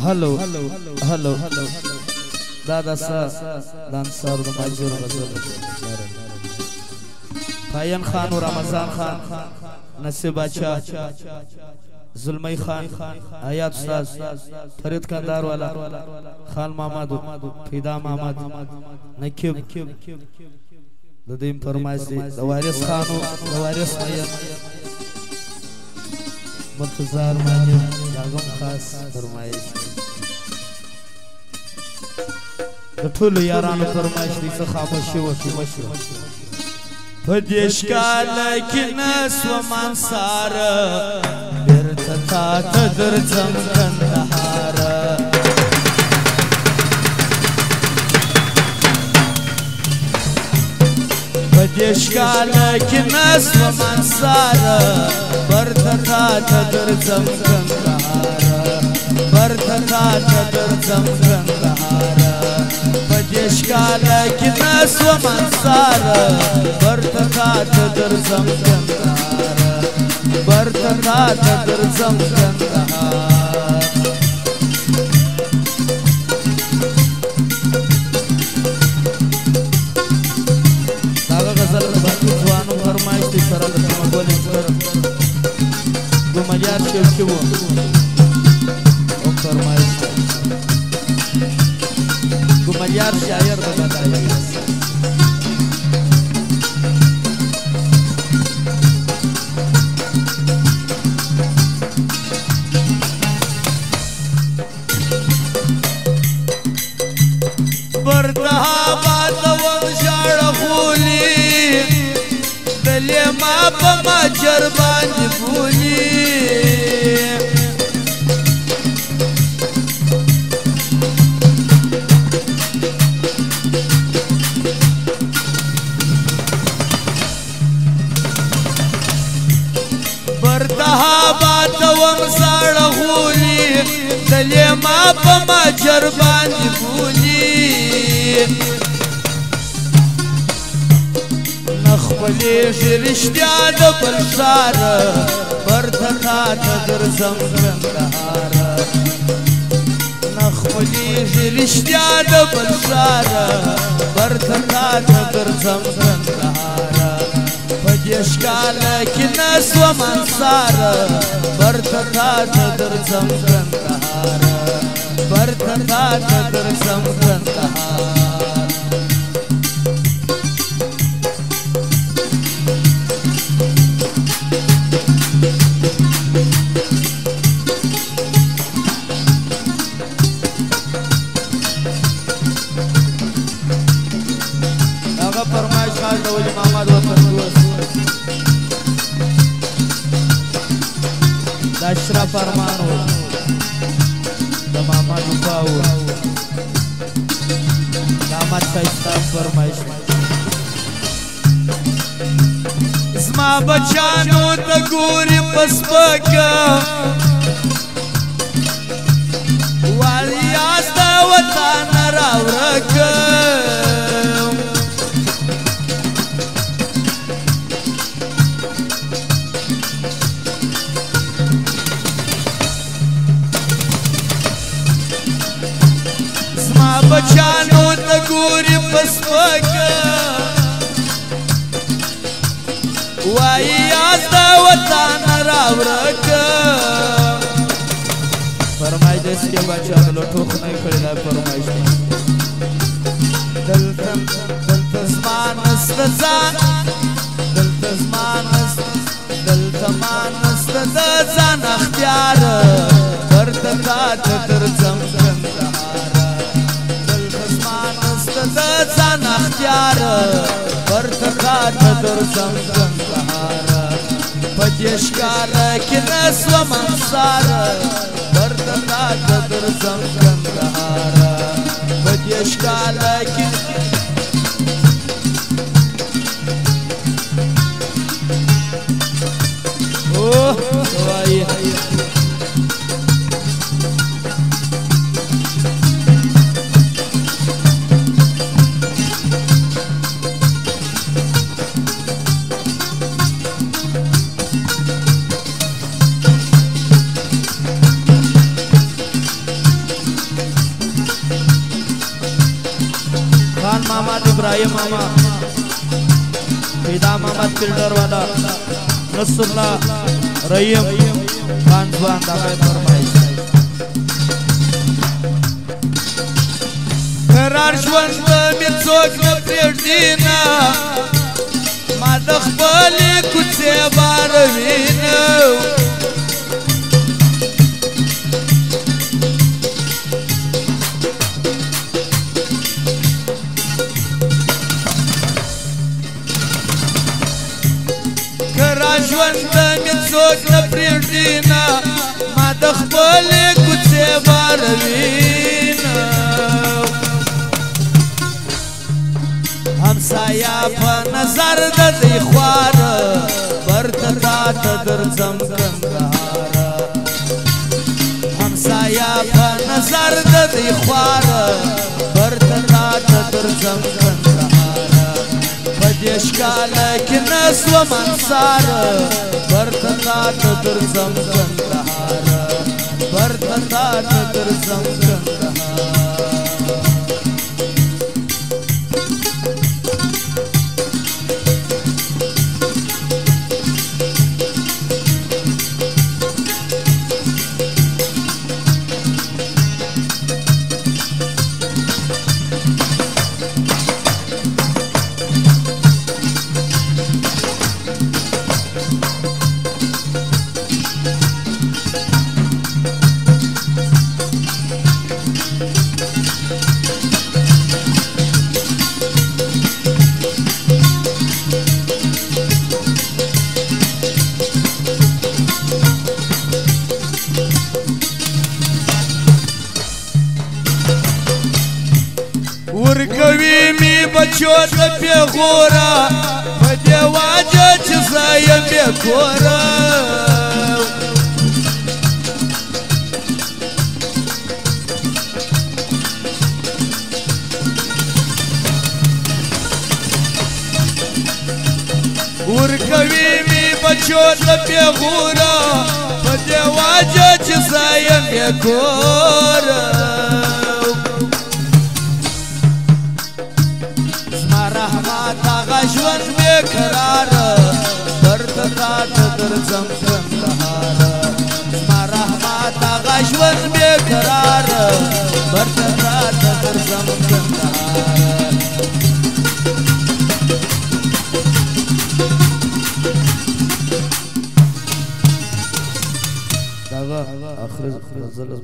هلو هلو دادا سا دانسار د ماجور غزل پایان خان و رمضان خان نصیب بچا زلمی خان آیات استاد فرید کندار والا خان محمد فیدا محمد نکیب د دیم فرمایش دی د وارث خانو د وارث مین مرتضار ماجر داغم خاص فرمایش د ټولو یارانو فرمایش دی څه خاموشي وکړي مشو پدیش کاله کې نسو منصار بیرته تا ته درځم کندهار پدیش کاله کې نسو منصار بیرته تا ته درځم کندهار بیرته تا ته درځم کندهار پدیش کاله کې نسو منصار بیرته تا ته درځم کندهار بیرته تا ته درځم کندهار داغه غزل باندې ځوانو فرمایش دي سره د مغولي سره ګمجار شو چې وو او فرمایش ګمجار شاعر د بدایي ماجر باندې بولي بردها باتوم ساړه غولي دلې ما په ماجر باندې بولي خپلېږي رښتیا د بل ښار بیرته تا ته درځم کندهار نه خپلېږي رښتیا د بل ښار بیرته تا ته درځم کندهار په دېش کاله کې نسوه منصار بیرته تا ته درځم کندهار بیرته تا ته درځم کندهار فرمایش خاص د ولی محمد وطن دوست د اشرف ارمانو د محمد وفاو د احمد شایسته فرمایش زما بچانو ته ګوري په سپکه والیاس د وطن راورکه بچانو ته ګوري په سپکه وایي یاد د وطن راورکه فرمایش دی چې بچا د لوټوخ نه کړی دا فرمایش دی دلته زما نسته ځان دلته زما نسته د ځان اختیار بیرته تا ته درځم کندهار د ځان اختیار بیرته تا ته درځم کندهار په دېش کاله کې نسوه منصار بیرته تا ته درځم کندهار په دېش کاله کې اوه وایي मामा फिदा मोहम्मद फिल्डर वाला नसरुल्लाह रहीम खान जुआन दाखल फरमाइश राजवंत मिचोक प्रेडीना मादख बली कुचे बारवीन राजवंत मिचोक प्रेडीना मादख बली कुचे बारवीन हमसाया पर नजर दे ख्वार बरतता तदरजम कंधार हमसाया पर नजर दे ख्वार बरतता तदरजम कंधार बदेश काल किनस व मंसार बरतता तदरजम कंधार बरतता तदरजम कंधार ورکوی می بچو د پیغورا په دی واجه چې زایم به کورا ورکوی می بچو د پیغورا په دی واجه چې زایم به کورا جوان بیقرار برتتا تدرزم کندهار ما رحمت آغا جوان بیقرار برتتا تدرزم کندهار داغا آخر زلز